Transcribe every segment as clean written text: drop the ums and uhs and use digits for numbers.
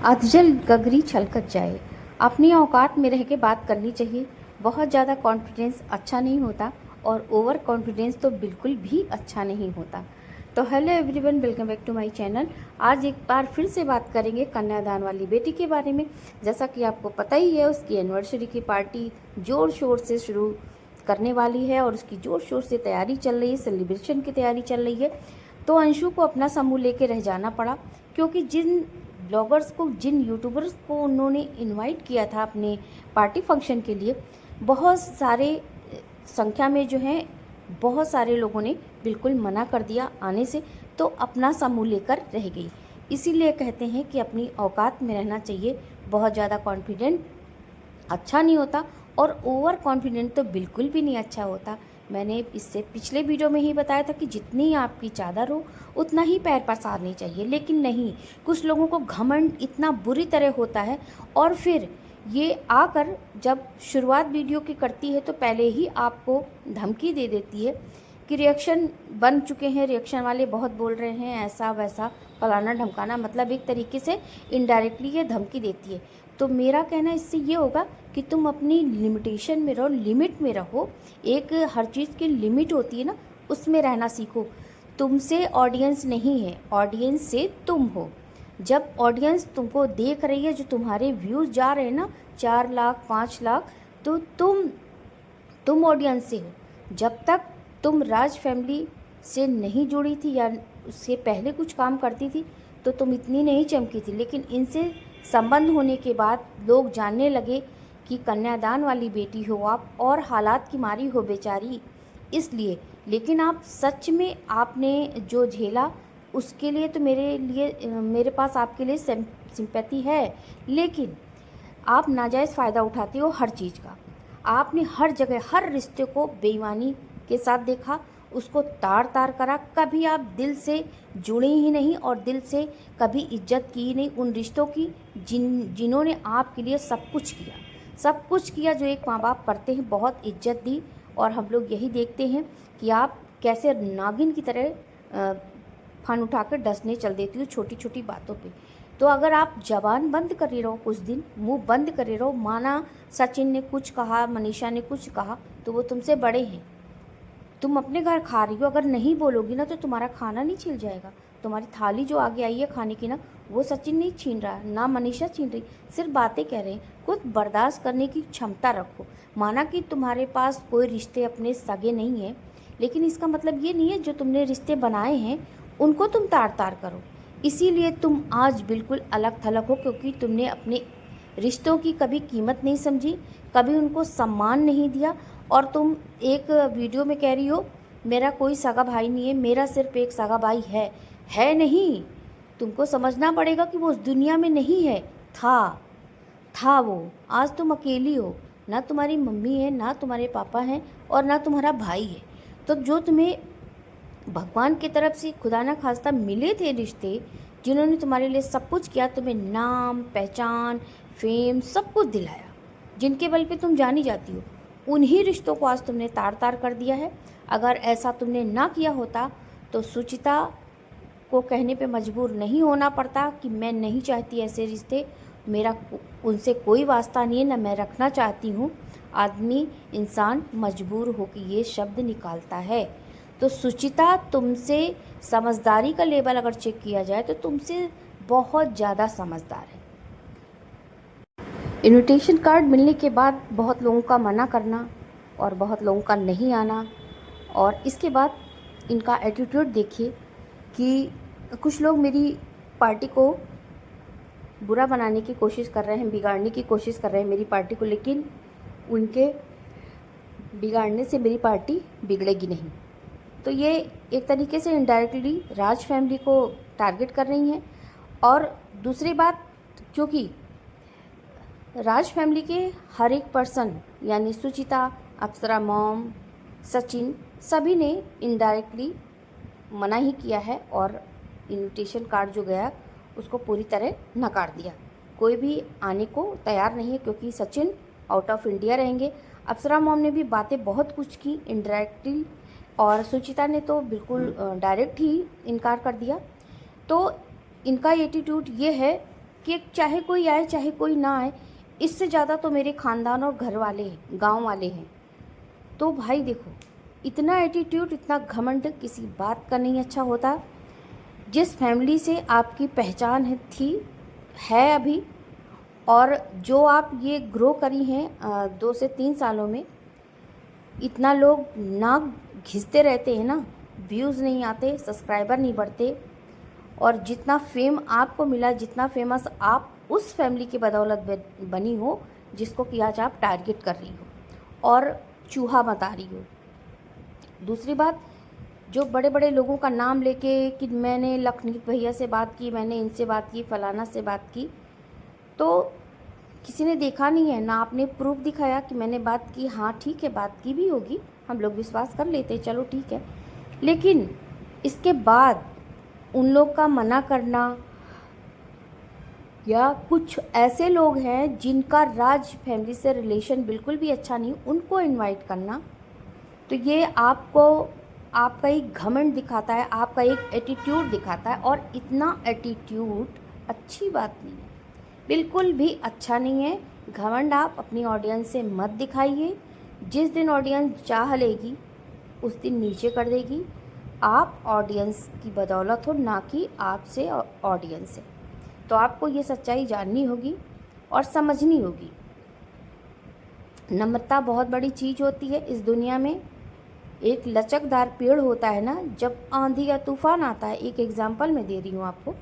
अधजल गगरी छलकत जाए। अपनी औकात में रह के बात करनी चाहिए। बहुत ज़्यादा कॉन्फिडेंस अच्छा नहीं होता और ओवर कॉन्फिडेंस तो बिल्कुल भी अच्छा नहीं होता। तो hello everyone, welcome back to my channel. आज एक बार फिर से बात करेंगे कन्यादान वाली बेटी के बारे में। जैसा कि आपको पता ही है, उसकी एनिवर्सरी की पार्टी ज़ोर शोर से शुरू करने वाली है और उसकी ज़ोर शोर से तैयारी चल रही है, सेलिब्रेशन की तैयारी चल रही है। तो अंशु को अपना समूह लेके रह जाना पड़ा, क्योंकि जिन ब्लॉगर्स को, जिन यूट्यूबर्स को उन्होंने इनवाइट किया था अपने पार्टी फंक्शन के लिए, बहुत सारे संख्या में जो है बहुत सारे लोगों ने बिल्कुल मना कर दिया आने से। तो अपना समूह लेकर रह गई। इसीलिए कहते हैं कि अपनी औकात में रहना चाहिए। बहुत ज़्यादा कॉन्फिडेंट अच्छा नहीं होता और ओवर कॉन्फिडेंट तो बिल्कुल भी नहीं अच्छा होता। मैंने इससे पिछले वीडियो में ही बताया था कि जितनी आपकी चादर हो उतना ही पैर पसारनी चाहिए, लेकिन नहीं, कुछ लोगों को घमंड इतना बुरी तरह होता है और फिर ये आकर जब शुरुआत वीडियो की करती है तो पहले ही आपको धमकी दे देती है कि रिएक्शन बन चुके हैं, रिएक्शन वाले बहुत बोल रहे हैं, ऐसा वैसा फलाना ढमकाना, मतलब एक तरीके से इनडायरेक्टली ये धमकी देती है। तो मेरा कहना इससे ये होगा कि तुम अपनी लिमिटेशन में रहो, लिमिट में रहो। एक हर चीज़ की लिमिट होती है ना, उसमें रहना सीखो। तुमसे ऑडियंस नहीं है, ऑडियंस से तुम हो। जब ऑडियंस तुमको देख रही है, जो तुम्हारे व्यूज़ जा रहे हैं ना 4 लाख 5 लाख, तो तुम ऑडियंस से हो। जब तक तुम राज फैमिली से नहीं जुड़ी थी या उससे पहले कुछ काम करती थी तो तुम इतनी नहीं चमकी थी, लेकिन इनसे संबंध होने के बाद लोग जानने लगे कि कन्यादान वाली बेटी हो आप और हालात की मारी हो बेचारी, इसलिए। लेकिन आप सच में आपने जो झेला उसके लिए तो मेरे पास आपके लिए सिंपैथी है, लेकिन आप नाजायज़ फ़ायदा उठाते हो हर चीज़ का। आपने हर जगह हर रिश्ते को बेईमानी के साथ देखा, उसको तार तार करा। कभी आप दिल से जुड़े ही नहीं और दिल से कभी इज्जत की ही नहीं उन रिश्तों की जिन्होंने आपके लिए सब कुछ किया जो एक माँ बाप करते हैं। बहुत इज्जत दी और हम लोग यही देखते हैं कि आप कैसे नागिन की तरह फन उठाकर डसने चल देती हो छोटी छोटी बातों पे। तो अगर आप जबान बंद करे रहो, कुछ दिन मुंह बंद करे रहो, माना सचिन ने कुछ कहा, मनीषा ने कुछ कहा, तो वो तुमसे बड़े हैं। तुम अपने घर खा रही हो, अगर नहीं बोलोगी ना तो तुम्हारा खाना नहीं छिल जाएगा। तुम्हारी थाली जो आगे आई है खाने की ना, वो सचिन नहीं छीन रहा, ना मनीषा छीन रही, सिर्फ बातें कह रहे हैं। खुद बर्दाश्त करने की क्षमता रखो। माना कि तुम्हारे पास कोई रिश्ते अपने सगे नहीं है, लेकिन इसका मतलब ये नहीं है जो तुमने रिश्ते बनाए हैं उनको तुम तार तार करो। इसीलिए तुम आज बिल्कुल अलग थलग हो, क्योंकि तुमने अपने रिश्तों की कभी कीमत नहीं समझी, कभी उनको सम्मान नहीं दिया। और तुम एक वीडियो में कह रही हो मेरा कोई सगा भाई नहीं है, मेरा सिर्फ एक सगा भाई है नहीं। तुमको समझना पड़ेगा कि वो उस दुनिया में नहीं है, था वो। आज तुम अकेली हो, ना तुम्हारी मम्मी है, ना तुम्हारे पापा हैं और ना तुम्हारा भाई है। तो जो तुम्हें भगवान की तरफ से खुदा ना खास्ता मिले थे रिश्ते, जिन्होंने तुम्हारे लिए सब कुछ किया, तुम्हें नाम, पहचान, फेम सब कुछ दिलाया, जिनके बल पे तुम जानी जाती हो, उन्हीं रिश्तों को आज तुमने तार तार कर दिया है। अगर ऐसा तुमने ना किया होता तो सुचिता को कहने पे मजबूर नहीं होना पड़ता कि मैं नहीं चाहती ऐसे रिश्ते, मेरा उनसे कोई वास्ता नहीं है, ना मैं रखना चाहती हूँ। आदमी, इंसान मजबूर हो कि ये शब्द निकालता है। तो सुचिता तुमसे समझदारी का लेवल अगर चेक किया जाए तो तुमसे बहुत ज़्यादा समझदार है। इनविटेशन कार्ड मिलने के बाद बहुत लोगों का मना करना और बहुत लोगों का नहीं आना, और इसके बाद इनका एटीट्यूड देखिए कि कुछ लोग मेरी पार्टी को बुरा बनाने की कोशिश कर रहे हैं, बिगाड़ने की कोशिश कर रहे हैं मेरी पार्टी को, लेकिन उनके बिगाड़ने से मेरी पार्टी बिगड़ेगी नहीं। तो ये एक तरीके से इनडायरेक्टली राज फैमिली को टारगेट कर रही हैं। और दूसरी बात, क्योंकि राज फैमिली के हर एक पर्सन यानी सुचिता, अप्सरा मॉम, सचिन, सभी ने इनडायरेक्टली मना ही किया है और इनविटेशन कार्ड जो गया उसको पूरी तरह नकार दिया। कोई भी आने को तैयार नहीं है, क्योंकि सचिन आउट ऑफ इंडिया रहेंगे। अप्सरा मॉम ने भी बातें बहुत कुछ की इनडायरेक्टली, और सुचिता ने तो बिल्कुल डायरेक्ट ही इनकार कर दिया। तो इनका एटीट्यूड ये है कि चाहे कोई आए चाहे कोई ना आए, इससे ज़्यादा तो मेरे ख़ानदान और घर वाले हैं, गांव वाले हैं। तो भाई देखो, इतना एटीट्यूड, इतना घमंड किसी बात का नहीं अच्छा होता। जिस फैमिली से आपकी पहचान है अभी, और जो आप ये ग्रो करी हैं 2 से 3 सालों में, इतना लोग ना घिसते रहते हैं ना, व्यूज़ नहीं आते, सब्सक्राइबर नहीं बढ़ते, और जितना फेम आपको मिला, जितना फेमस आप उस फैमिली की बदौलत बनी हो जिसको कि आज आप टारगेट कर रही हो और चूहा बता रही हो। दूसरी बात, जो बड़े बड़े लोगों का नाम लेके कि मैंने लखनीत भैया से बात की, मैंने इनसे बात की, फलाना से बात की, तो किसी ने देखा नहीं है ना, आपने प्रूफ दिखाया कि मैंने बात की। हाँ ठीक है, बात की भी होगी, हम लोग विश्वास कर लेते हैं, चलो ठीक है। लेकिन इसके बाद उन लोग का मना करना, या कुछ ऐसे लोग हैं जिनका राज फैमिली से रिलेशन बिल्कुल भी अच्छा नहीं, उनको इनवाइट करना, तो ये आपका एक घमंड दिखाता है, आपका एक एटीट्यूड दिखाता है। और इतना एटीट्यूड अच्छी बात नहीं है, बिल्कुल भी अच्छा नहीं है। घमंड आप अपनी ऑडियंस से मत दिखाइए। जिस दिन ऑडियंस चाह लेगी उस दिन नीचे कर देगी। आप ऑडियंस की बदौलत हो, ना कि आपसे ऑडियंस से। तो आपको ये सच्चाई जाननी होगी और समझनी होगी। नम्रता बहुत बड़ी चीज़ होती है इस दुनिया में। एक लचकदार पेड़ होता है ना, जब आंधी या तूफान आता है, एक एग्जांपल मैं दे रही हूँ आपको,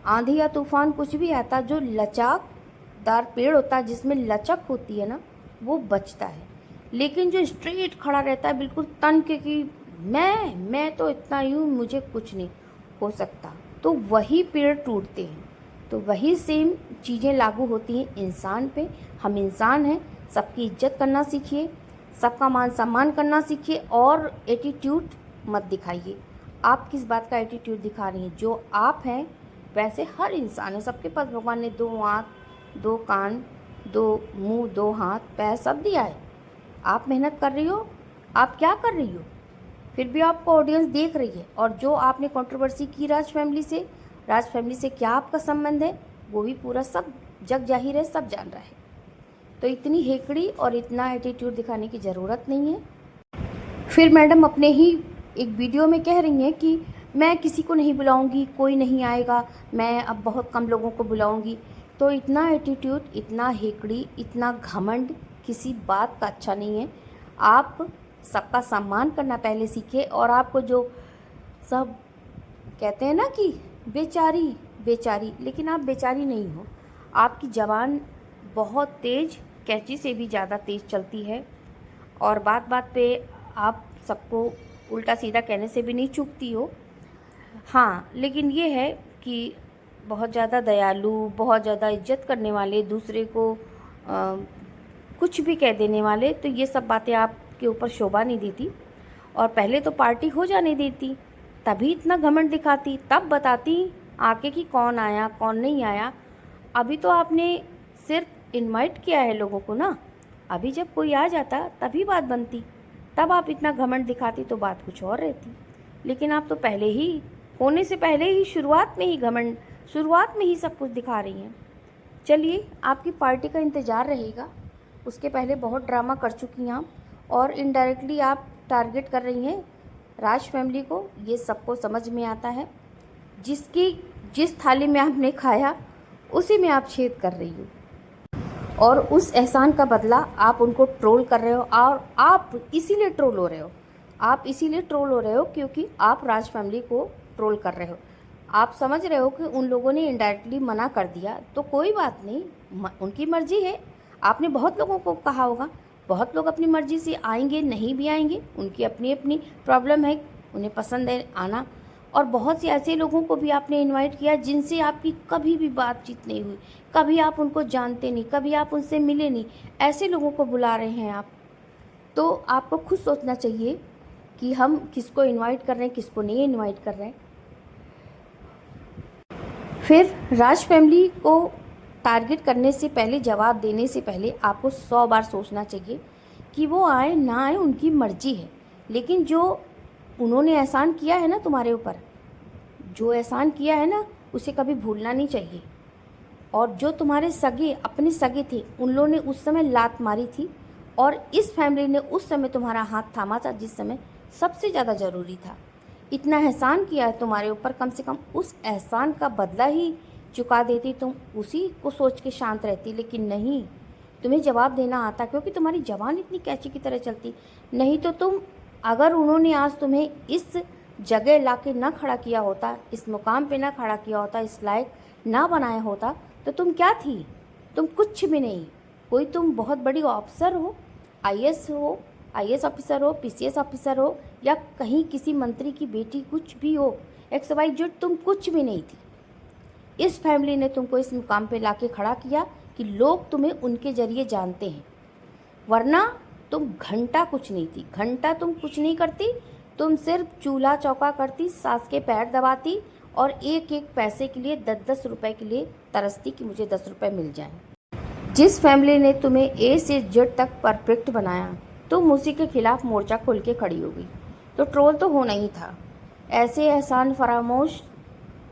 आंधी या तूफान कुछ भी आता, जो लचकदार पेड़ होता है जिसमें लचक होती है ना, वो बचता है। लेकिन जो स्ट्रेट खड़ा रहता है बिल्कुल तन के कि मैं तो इतना ही हूँ, मुझे कुछ नहीं हो सकता, तो वही पेड़ टूटते हैं। तो वही सेम चीज़ें लागू होती हैं इंसान पे। हम इंसान हैं, सबकी इज्जत करना सीखिए, सबका मान सम्मान करना सीखिए, और एटीट्यूड मत दिखाइए। आप किस बात का एटीट्यूड दिखा रही हैं? जो आप हैं वैसे हर इंसान है, सबके पास भगवान ने 2 आँख, 2 कान, 2 मुंह, 2 हाथ, पैर सब दिया है। आप मेहनत कर रही हो, आप क्या कर रही हो, फिर भी आपको ऑडियंस देख रही है। और जो आपने कंट्रोवर्सी की राज फैमिली से क्या आपका संबंध है, वो भी पूरा सब जग जाहिर है, सब जान रहा है। तो इतनी हेकड़ी और इतना एटीट्यूड दिखाने की ज़रूरत नहीं है। फिर मैडम अपने ही एक वीडियो में कह रही हैं कि मैं किसी को नहीं बुलाऊंगी, कोई नहीं आएगा, मैं अब बहुत कम लोगों को बुलाऊंगी। तो इतना एटीट्यूड, इतना हेकड़ी, इतना घमंड किसी बात का अच्छा नहीं है। आप सबका सम्मान करना पहले सीखे। और आपको जो सब कहते हैं ना कि बेचारी बेचारी, लेकिन आप बेचारी नहीं हो। आपकी ज़बान बहुत तेज़, कैंची से भी ज़्यादा तेज़ चलती है, और बात बात पे आप सबको उल्टा सीधा कहने से भी नहीं चूकती हो। हाँ, लेकिन ये है कि बहुत ज़्यादा दयालु, बहुत ज़्यादा इज्जत करने वाले, दूसरे को कुछ भी कह देने वाले, तो ये सब बातें आपके ऊपर शोभा नहीं देती। और पहले तो पार्टी हो जाने देती, तभी इतना घमंड दिखाती, तब बताती आके कि कौन आया कौन नहीं आया। अभी तो आपने सिर्फ इनवाइट किया है लोगों को ना, अभी जब कोई आ जाता तभी बात बनती, तब आप इतना घमंड दिखाती तो बात कुछ और रहती। लेकिन आप तो पहले ही, होने से पहले ही, शुरुआत में ही घमंड, शुरुआत में ही सब कुछ दिखा रही हैं। चलिए, आपकी पार्टी का इंतज़ार रहेगा। उसके पहले बहुत ड्रामा कर चुकी हैं आप, और इनडायरेक्टली आप टारगेट कर रही हैं राज फैमिली को। ये सबको समझ में आता है। जिस थाली में आपने खाया उसी में आप छेद कर रही हो, और उस एहसान का बदला आप उनको ट्रोल कर रहे हो। और आप इसीलिए ट्रोल हो रहे हो, क्योंकि आप राज फैमिली को ट्रोल कर रहे हो। आप समझ रहे हो कि उन लोगों ने इनडायरेक्टली मना कर दिया, तो कोई बात नहीं, उनकी मर्जी है। आपने बहुत लोगों को कहा होगा, बहुत लोग अपनी मर्जी से आएंगे, नहीं भी आएंगे, उनकी अपनी अपनी प्रॉब्लम है, उन्हें पसंद है आना। और बहुत से ऐसे लोगों को भी आपने इनवाइट किया जिनसे आपकी कभी भी बातचीत नहीं हुई, कभी आप उनको जानते नहीं, कभी आप उनसे मिले नहीं, ऐसे लोगों को बुला रहे हैं आप। तो आपको खुद सोचना चाहिए कि हम किसको इनवाइट कर रहे हैं, किसको नहीं इनवाइट कर रहे हैं। फिर राज फैमिली को टारगेट करने से पहले, जवाब देने से पहले आपको 100 बार सोचना चाहिए कि वो आए ना आए, उनकी मर्जी है। लेकिन जो उन्होंने एहसान किया है ना तुम्हारे ऊपर, जो एहसान किया है ना, उसे कभी भूलना नहीं चाहिए। और जो तुम्हारे सगे अपने सगे थे उन लोगों ने उस समय लात मारी थी, और इस फैमिली ने उस समय तुम्हारा हाथ थामा था जिस समय सबसे ज़्यादा ज़रूरी था। इतना एहसान किया है तुम्हारे ऊपर, कम से कम उस एहसान का बदला ही चुका देती, तुम उसी को सोच के शांत रहती। लेकिन नहीं, तुम्हें जवाब देना आता, क्योंकि तुम्हारी ज़बान इतनी कैंची की तरह चलती। नहीं तो तुम, अगर उन्होंने आज तुम्हें इस जगह ला के ना खड़ा किया होता, इस मुकाम पे ना खड़ा किया होता, इस लायक ना बनाया होता, तो तुम क्या थी? तुम कुछ भी नहीं। कोई तुम बहुत बड़ी ऑफिसर हो, आईएएस ऑफिसर हो, पीसीएस ऑफिसर हो, या कहीं किसी मंत्री की बेटी, कुछ भी हो, XYZ, तुम कुछ भी नहीं थी। इस फैमिली ने तुमको इस मुकाम पे लाके खड़ा किया कि लोग तुम्हें उनके ज़रिए जानते हैं, वरना तुम घंटा कुछ नहीं थी। घंटा तुम कुछ नहीं करती, तुम सिर्फ चूल्हा चौका करती, सास के पैर दबाती, और एक एक पैसे के लिए, 10-10 रुपए के लिए तरसती कि मुझे 10 रुपए मिल जाएं। जिस फैमिली ने तुम्हें A से Z तक परफेक्ट बनाया, तुम उसी के खिलाफ मोर्चा खोल के खड़ी हो गई, तो ट्रोल तो होना ही था। ऐसे एहसान फरामोश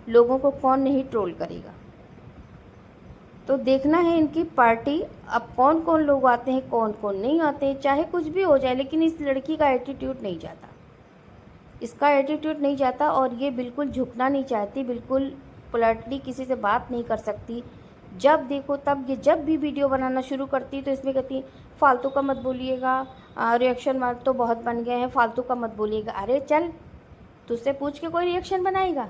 लोगों को कौन नहीं ट्रोल करेगा। तो देखना है इनकी पार्टी, अब कौन कौन लोग आते हैं, कौन कौन नहीं आते हैं। चाहे कुछ भी हो जाए, लेकिन इस लड़की का एटीट्यूड नहीं जाता, इसका एटीट्यूड नहीं जाता, और ये बिल्कुल झुकना नहीं चाहती, बिल्कुल पोलाइटली किसी से बात नहीं कर सकती। जब देखो तब ये जब भी वीडियो बनाना शुरू करती तो इसमें कहती फालतू का मत बोलिएगा, रिएक्शन मार तो बहुत बन गए हैं, फालतू का मत बोलिएगा। अरे चल, तुझसे पूछ के कोई रिएक्शन बनाएगा?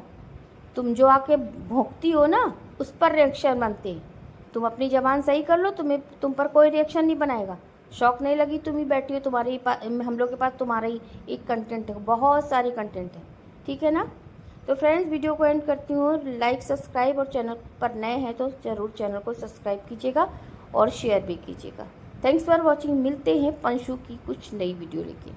तुम जो आके भोंकती हो ना, उस पर रिएक्शन बनते। तुम अपनी ज़बान सही कर लो, तुम पर कोई रिएक्शन नहीं बनाएगा। शौक नहीं लगी, तुम ही बैठी हो, हम लोग के पास तुम्हारा ही एक कंटेंट है, बहुत सारे कंटेंट है, ठीक है ना। तो फ्रेंड्स, वीडियो को एंड करती हूँ। लाइक, सब्सक्राइब, और चैनल पर नए हैं तो ज़रूर चैनल को सब्सक्राइब कीजिएगा और शेयर भी कीजिएगा। Thanks for watching. मिलते हैं पंशु की कुछ नई वीडियो लेके।